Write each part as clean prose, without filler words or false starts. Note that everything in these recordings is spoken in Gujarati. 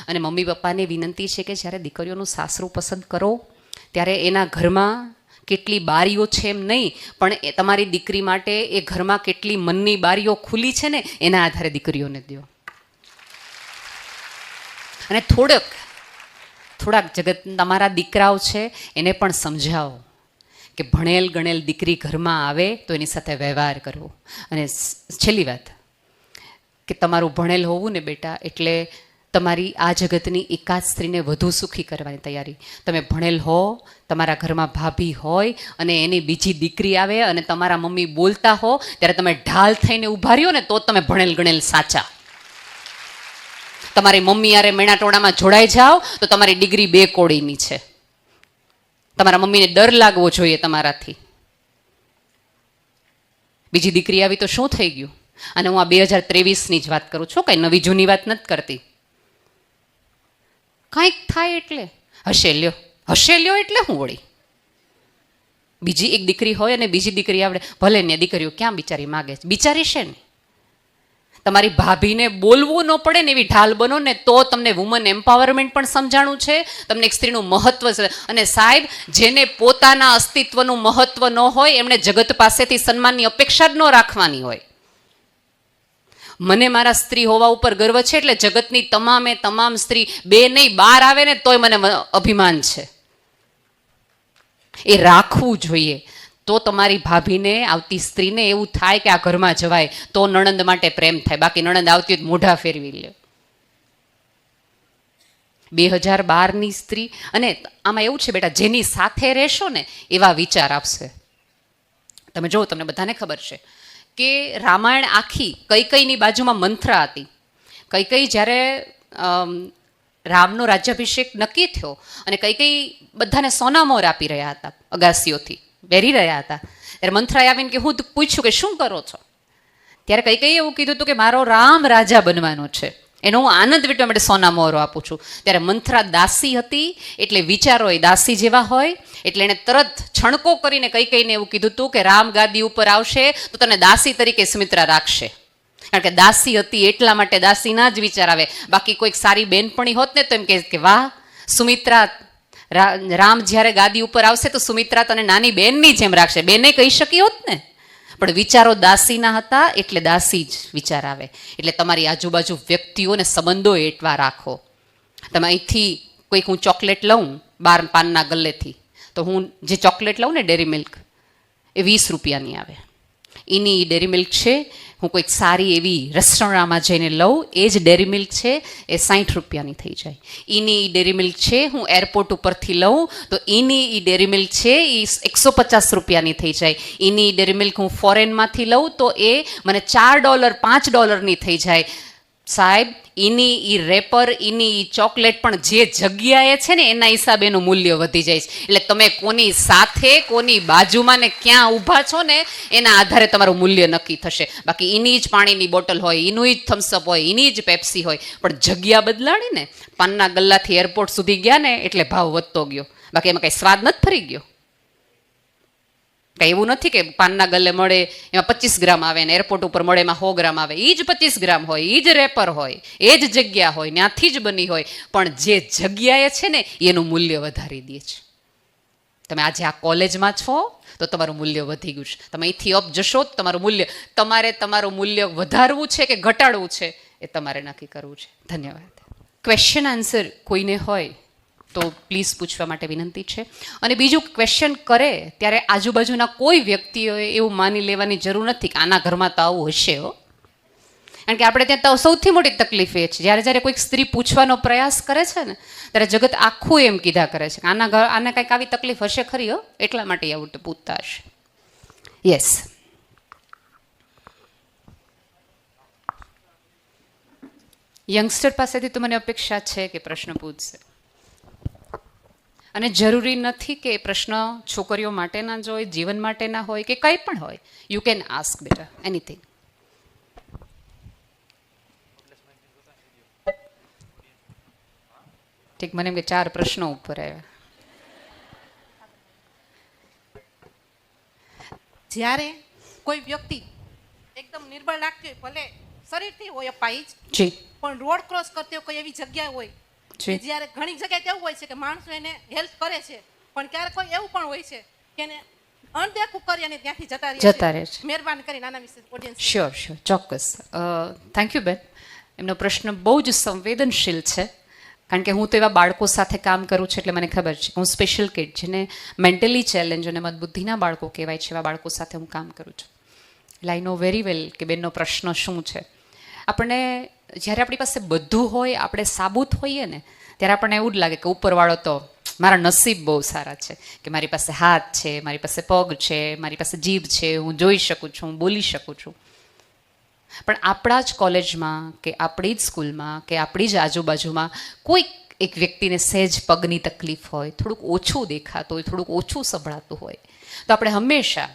અને મમ્મી પપ્પાને વિનંતી છે કે જ્યારે દીકરીઓનું સાસરું પસંદ કરો ત્યારે એના ઘરમાં કેટલી બારીઓ છે એમ નહીં, પણ એ તમારી દીકરી માટે એ ઘરમાં કેટલી મનની બારીઓ ખુલી છે ને એના આધારે દીકરીઓને દો. અને થોડાક જગત તમારા દીકરાઓ છે એને પણ સમજાવો કે ભણેલ ગણેલ દીકરી ઘરમાં આવે તો એની સાથે વ્યવહાર કરવો. અને છેલ્લી વાત કે તમારું ભણેલ હોવું ને બેટા એટલે તમારી આ જગતની એકાદ સ્ત્રીને વધુ સુખી કરવાની તૈયારી. તમે ભણેલ હો, તમારા ઘરમાં ભાભી હોય અને એની બીજી દીકરી આવે અને તમારા મમ્મી બોલતા હો ત્યારે તમે ઢાલ થઈને ઊભા રહ્યો ને તો તમે ભણેલ ગણેલ સાચા. તમારી મમ્મી યારે મેણા ટોળામાં જોડાઈ જાઓ તો તમારી ડિગ્રી 2 કોડીની છે. તમારા મમ્મીને ડર લાગવો જોઈએ તમારાથી. બીજી દીકરી આવી તો શું થઈ ગયું? અને હું આ 2023ની જ વાત કરું છું, કઈ નવી જૂની વાત નથી કરતી. કંઈક થાય એટલે હશે લ્યો એટલે હું વળી બીજી એક દીકરી હોય અને બીજી દીકરી આવડે, ભલે ને દીકરીઓ ક્યાં બિચારી માગે છે, બિચારી છે ને. તમારી ભાભીને બોલવું ન પડે ને એવી ઢાલ બનો ને તો તમને વુમન એમ્પાવરમેન્ટ પણ સમજાણું છે, તમને એક સ્ત્રીનું મહત્વ છે. અને સાહેબ, જેને પોતાના અસ્તિત્વનું મહત્વ ન હોય એમણે જગત પાસેથી સન્માનની અપેક્ષા જ ન રાખવાની હોય. મને મારા સ્ત્રી હોવા ઉપર ગર્વ છે એટલે જગતની તમામ સ્ત્રી 2 નહીં 12 આવે ને તોય મને અભિમાન છે. એ રાખવું જોઈએ. તો તમારી ભાભીને, આવતી સ્ત્રીને એવું થાય કે આ ઘરમાં જવાય, તો નણંદ માટે પ્રેમ થાય. બાકી નણંદ આવતી હોય મોઢા ફેરવી લે. 2012ની સ્ત્રી. અને આમાં એવું છે બેટા, જેની સાથે રહેશો ને એવા વિચાર આપશે. તમે જો, તમને બધાને ખબર છે કે રામાયણ આખી કૈકેયીની બાજુમાં મંથરા હતી. કૈકેયી જ્યારે રામનો રાજ્યાભિષેક નક્કી થયો અને કૈકેયી બધાને સોનામોર આપી રહ્યા હતા, અગાસીઓથી વેરી રહ્યા હતા, ત્યારે મંથરાએ આવીને કે હું પૂછ્યું કે શું કરો છો? ત્યારે કૈકેયીએ એવું કીધું હતું કે મારો રામ રાજા બનવાનો છે, એનો હું આનંદ વેઠવા માટે સોનામોહરો આપું છું. ત્યારે મંથરા દાસી હતી એટલે વિચારો એ દાસી જેવા હોય, એટલે એણે તરત છણકો કરીને કૈકેયીને એવું કીધું હતું કે રામ ગાદી ઉપર આવશે તો તને દાસી તરીકે સુમિત્રા રાખશે. કારણ કે દાસી હતી એટલા માટે દાસીના જ વિચાર આવે. બાકી કોઈક સારી બેનપણી હોત ને તો એમ કે વાહ સુમિત્રા, રામ જ્યારે ગાદી ઉપર આવશે તો સુમિત્રા તને નાની બેનની જેમ રાખશે. બેને કહી શકી હોત ને, પણ વિચારો દાસીના હતા એટલે દાસી જ વિચાર આવે. એટલે તમારી આજુબાજુ વ્યક્તિઓને સંબંધો એટલા રાખો. તમે અહીંથી કોઈક હું ચોકલેટ લઉં 12 પાનના ગલ્લેથી, તો હું જે ચોકલેટ લઉં ને ડેરી મિલ્ક એ 20 રૂપિયાની આવે. એની ડેરી મિલ્ક છે, હું કોઈક સારી એવી રેસ્ટોરન્ટમાં જઈને લઉં એ જ ડેરી મિલ્ક છે એ 60 રૂપિયાની થઈ જાય. એની ડેરી મિલ્ક છે હું એરપોર્ટ ઉપરથી લઉં તો એની ડેરી મિલ્ક છે એ 150 રૂપિયાની થઈ જાય. એની ડેરી મિલ્ક હું ફોરેનમાંથી લઉં તો એ મને $4 $5ની થઈ જાય. સાહેબ, એની ઈ રેપર, એની ઈ ચોકલેટ પણ જે જગ્યાએ છે ને એના હિસાબે એનું મૂલ્ય વધી જાય છે. એટલે તમે કોની સાથે, કોની બાજુમાં ને ક્યાં ઊભા છો ને એના આધારે તમારું મૂલ્ય નક્કી થશે. બાકી એની જ પાણીની બોટલ હોય, એનું જ થમ્સઅપ હોય, એની જ પેપ્સી હોય, પણ જગ્યા બદલાણી ને, પાનના ગલ્લાથી એરપોર્ટ સુધી ગયા ને એટલે ભાવ વધતો ગયો. બાકી એમાં કંઈ સ્વાદ નથી ફરી ગયો. કંઈ એવું નથી કે પાનના ગલ્લે મળે એમાં 25 ગ્રામ આવે ને એરપોર્ટ ઉપર મળે એમાં 100 ગ્રામ આવે. એ જ 25 ગ્રામ હોય, એ જ રેપર હોય, એ જ જગ્યા હોય, ત્યાંથી જ બની હોય, પણ જે જગ્યાએ છે ને એનું મૂલ્ય વધારી દે છે. તમે આજે આ કોલેજમાં છો તો તમારું મૂલ્ય વધી ગયું છે. તમે અહીંથી અપ જશો તો તમારું મૂલ્ય, તમારે તમારું મૂલ્ય વધારવું છે કે ઘટાડવું છે એ તમારે નક્કી કરવું છે. ધન્યવાદ. ક્વેશ્ચન આન્સર કોઈને હોય તો પ્લીઝ પૂછવા માટે વિનંતી છે. અને બીજું, ક્વેશ્ચન કરે ત્યારે આજુબાજુના કોઈ વ્યક્તિઓએ એવું માની લેવાની જરૂર નથી કે આના ઘરમાં તો આવું હશે હો. કારણ કે આપણે ત્યાં તો સૌથી મોટી તકલીફ એ છે, જ્યારે કોઈક સ્ત્રી પૂછવાનો પ્રયાસ કરે છે ને ત્યારે જગત આખું એમ કીધા કરે છે કે આને કંઈક આવી તકલીફ હશે ખરી હો, એટલા માટે આવું પૂછતા હશે. યસ, યંગસ્ટર પાસેથી તો મને અપેક્ષા છે કે પ્રશ્ન પૂછશે. અને જરૂરી નથી કે પ્રશ્ન છોકરીઓ માટેના જ હોય, જીવન માટેના હોય કે કંઈ પણ હોય. યુ કેન આસ્ક બેટા એનીથિંગ. ઠીક, મને એમ કે 4 પ્રશ્નો ઉપર આવ્યા. જ્યારે કોઈ વ્યક્તિ એકદમ નિર્બળ લાગતી હોય, ભલે શરીરથી હોય અપાઈ જ, જી, પણ રોડ ક્રોસ કરતી હોય કોઈ એવી જગ્યા હોય જી. જ્યારે ઘણી જગ્યાએ કેવું હોય છે કે માણસો એને હેલ્પ કરે છે, પણ ક્યારેક કોઈ એવું પણ હોય છે કે એને અણદેખું કરી અને ત્યાંથી જતા રહે છે. મહેરબાની કરીને આના વિશે ઓડિયન્સ શ્યોર શ્યોર, ચોક્કસ. થેન્ક યુ બેન. એમનો પ્રશ્ન બહુ જ સંવેદનશીલ છે, કારણ કે હું તો એવા બાળકો સાથે કામ કરું છું એટલે મને ખબર છે. હું સ્પેશિયલ કિડ જેને મેન્ટલી ચેલેન્જ અને મદબુદ્ધિના બાળકો કહેવાય છે, એવા બાળકો સાથે હું કામ કરું છું. એટલે આઈ નો વેરી વેલ કે બેનનો પ્રશ્ન શું છે. આપણને જ્યારે આપણી પાસે બધું હોય, આપણે સાબુત હોઈએ ને, ત્યારે આપણને એવું જ લાગે કે ઉપરવાળો તો મારા નસીબ બહુ સારા છે કે મારી પાસે હાથ છે, મારી પાસે પગ છે, મારી પાસે જીભ છે, હું જોઈ શકું છું, હું બોલી શકું છું. પણ આપણા જ કોલેજમાં કે આપણી જ સ્કૂલમાં કે આપણી જ આજુબાજુમાં કોઈક એક વ્યક્તિને સહેજ પગની તકલીફ હોય, થોડુંક ઓછું દેખાતું હોય, થોડુંક ઓછું સંભળાતું હોય, તો આપણે હંમેશા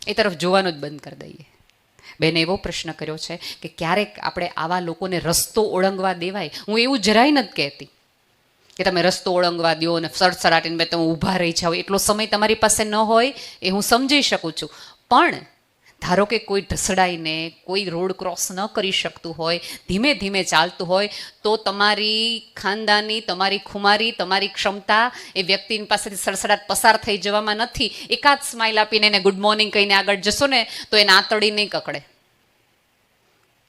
એ તરફ જોવાનું જ બંધ કરી દઈએ. બેને એવો પ્રશ્ન કર્યો છે કે ક્યારેક આપણે આવા લોકોને રસ્તો ઓળંગવા દેવાય. હું એવું જરાય નથી કહેતી કે તમે રસ્તો ઓળંગવા દો અને સડસડાટીને તમે ઊભા રહી જાઓ, એટલો સમય તમારી પાસે ન હોય એ હું સમજી શકું છું. પણ ધારો કે કોઈ ઢસડાઈને કોઈ રોડ ક્રોસ ન કરી શકતું હોય, ધીમે ધીમે ચાલતું હોય, તો તમારી ખાનદાની, તમારી ખુમારી, તમારી ક્ષમતા એ વ્યક્તિની પાસેથી સડસડાટ પસાર થઈ જવામાં નથી. એકાદ સ્માઇલ આપીને એને ગુડ મોર્નિંગ કહીને આગળ જશો ને તો એને આંતળી નહીં કકડે,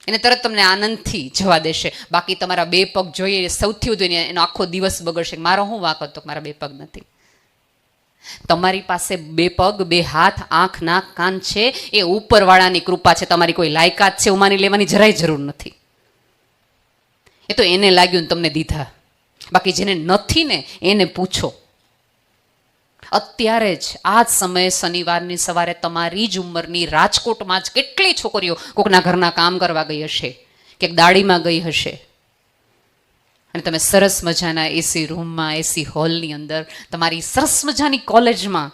એને તરત તમને આનંદથી જવા દેશે. બાકી તમારા બે પગ જોઈએ સૌથી વધુ એનો આખો દિવસ બગડશે. મારો હું વાંક હતો, મારા બે પગ નથી. તમારી પાસે બે પગ, બે હાથ, આંખ, નાક, કાન છે, એ ઉપરવાળાની કૃપા છે. તમારી કોઈ લાયકાત છે એવું માની લેવાની જરાય જરૂર નથી. એ તો એને લાગ્યું ને તમને દીધા. બાકી જેને નથી ને એને પૂછો. અત્યારે જ આ જ સમયે શનિવારની સવારે તમારી જ ઉંમરની રાજકોટમાં જ કેટલી છોકરીઓ કોકના ઘરના કામ કરવા ગઈ હશે, કે દાડીમાં ગઈ હશે, અને તમે સરસ મજાના એસી રૂમમાં, એસી હોલની અંદર, તમારી સરસ મજાની કોલેજમાં,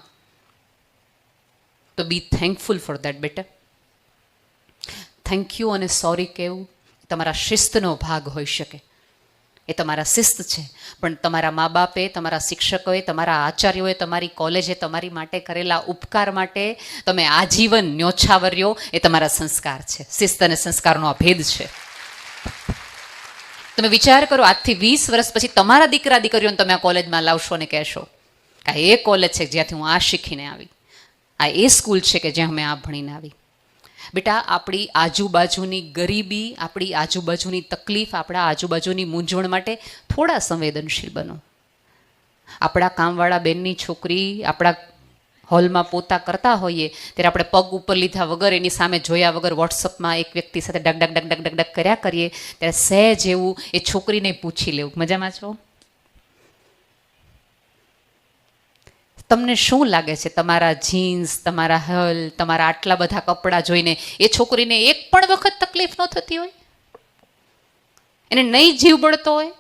તો બી થેન્કફુલ ફોર દેટ બેટા. થેન્ક યુ અને સોરી કહેવું તમારા શિસ્તનો ભાગ હોઈ શકે, એ તમારા શિસ્ત છે. પણ તમારા મા બાપે, તમારા શિક્ષકોએ, તમારા આચાર્યોએ, તમારી કોલેજે તમારી માટે કરેલા ઉપકાર માટે તમે આજીવન ન્યોછાવર્યો, એ તમારા સંસ્કાર છે. શિસ્ત અને સંસ્કારનો આ ભેદ છે. તમે વિચાર કરો, આજથી 20 વર્ષ પછી તમારા દીકરા દીકરીઓને તમે આ કોલેજમાં લાવશો અને કહેશો કે આ એ કોલેજ છે જ્યાંથી હું આ શીખીને આવી, આ એ સ્કૂલ છે કે જ્યાં મેં આ ભણીને આવી. બેટા, આપણી આજુબાજુની ગરીબી, આપણી આજુબાજુની તકલીફ, આપણા આજુબાજુની મૂંઝવણ માટે થોડા સંવેદનશીલ બનો. આપણા કામવાળા બેનની છોકરી આપણા હોલમાં પોતા કરતા હોઈએ ત્યારે આપણે પગ ઉપર લીધા વગર, એની સામે જોયા વગર વોટ્સઅપમાં એક વ્યક્તિ સાથે ડગ ડગ ડગ ડગ ડગ ડગ કર્યા કરીએ, ત્યારે સહેજ એવું એ છોકરીને પૂછી લેવું, મજામાં છો? તમને શું લાગે છે તમારા જીન્સ, તમારા હલ, તમારા આટલા બધા કપડાં જોઈને એ છોકરીને એક પણ વખત તકલીફ ન થતી હોય? એને નહીં જીવ બળતો હોય?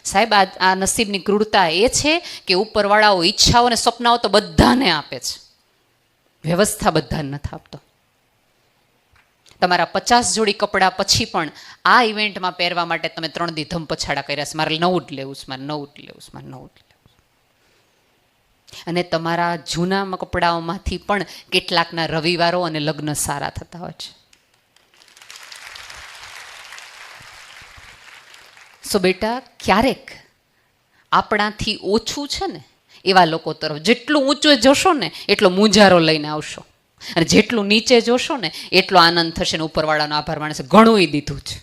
સાહેબ, આ નસીબની ક્રૂરતા એ છે કે ઉપરવાળાઓ ઈચ્છાઓ અને સપનાઓ તો બધાને આપે છે, વ્યવસ્થા બધાને નથી આપતો. તમારા 50 જોડી કપડાં પછી પણ આ ઇવેન્ટમાં પહેરવા માટે તમે 3 દી ધમ પછાડા કર્યા છે, મારે નવું જ લેવું છે, મારે નવું જ લેવું છે, મારે નવું જ લેવું. અને તમારા જૂના કપડાઓમાંથી પણ કેટલાકના રવિવારો અને લગ્ન સારા થતા હોય છે. સો બેટા, ક્યારેક આપણાથી ઓછું છે ને એવા લોકો તરફ જેટલું ઊંચું જોશો ને એટલો મૂંઝારો લઈને આવશો, અને જેટલું નીચે જોશો ને એટલો આનંદ થશે ને ઉપરવાળાનો આભાર માણસે ઘણું દીધું છે.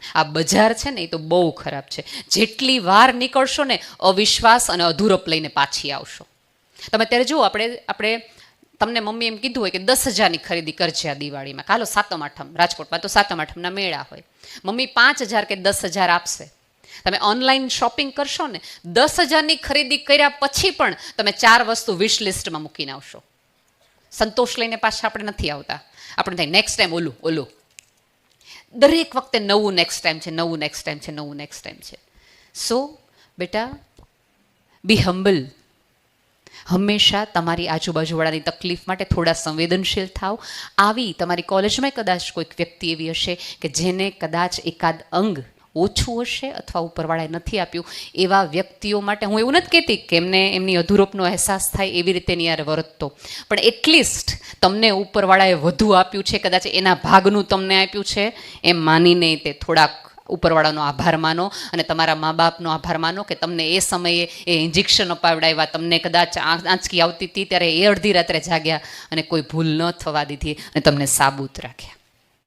આ બજાર છે ને એ તો બહુ ખરાબ છે. જેટલી વાર નીકળશો ને અવિશ્વાસ અને અધૂરપ લઈને પાછી આવશો. તમે અત્યારે જુઓ, આપણે તમને મમ્મી એમ કીધું હોય કે 10,000ની ખરીદી કરજે આ દિવાળીમાં, કાલો સાતમ આઠમ, રાજકોટમાં તો સાતમ આઠમના મેળા હોય, મમ્મી 5,000 કે 10,000 આપશે. તમે ઓનલાઈન શોપિંગ કરશો ને 10,000ની ખરીદી કર્યા પછી પણ તમે 4 વસ્તુ વિશ લિસ્ટમાં મૂકીને આવશો. સંતોષ લઈને પાછા આપણે નથી આવતા. આપણે થાય નેક્સ્ટ ટાઈમ ઓલું. દરેક વખતે નવું નેક્સ્ટ ટાઈમ છે, નવું નેક્સ્ટ ટાઈમ છે, નવું નેક્સ્ટ ટાઈમ છે. સો બેટા, બી હમ્બલ. હંમેશા તમારી આજુબાજુવાળાની તકલીફ માટે થોડા સંવેદનશીલ થાવ. આવી તમારી કોલેજમાં કદાચ કોઈક વ્યક્તિ એવી હશે કે જેને કદાચ એકાદ અંગ ઓછું હશે અથવા ઉપરવાળાએ નથી આપ્યું, એવા વ્યક્તિઓ માટે હું એવું નથી કહેતી કે એમને એમની અધૂરપનો અહેસાસ થાય એવી રીતે ની યાર વર્તતો, પણ એટલીસ્ટ તમને ઉપરવાળાએ વધુ આપ્યું છે, કદાચ એના ભાગનું તમને આપ્યું છે એમ માનીને તે થોડાક ઉપરવાળાનો આભાર માનો અને તમારા મા બાપનો આભાર માનો કે તમને એ સમયે એ ઇન્જેક્શન અપાવડાવ્યા, તમને કદાચ આંચકી આવતી હતી ત્યારે એ અડધી રાત્રે જાગ્યા અને કોઈ ભૂલ ન થવા દીધી અને તમને સાબુત રાખ્યા.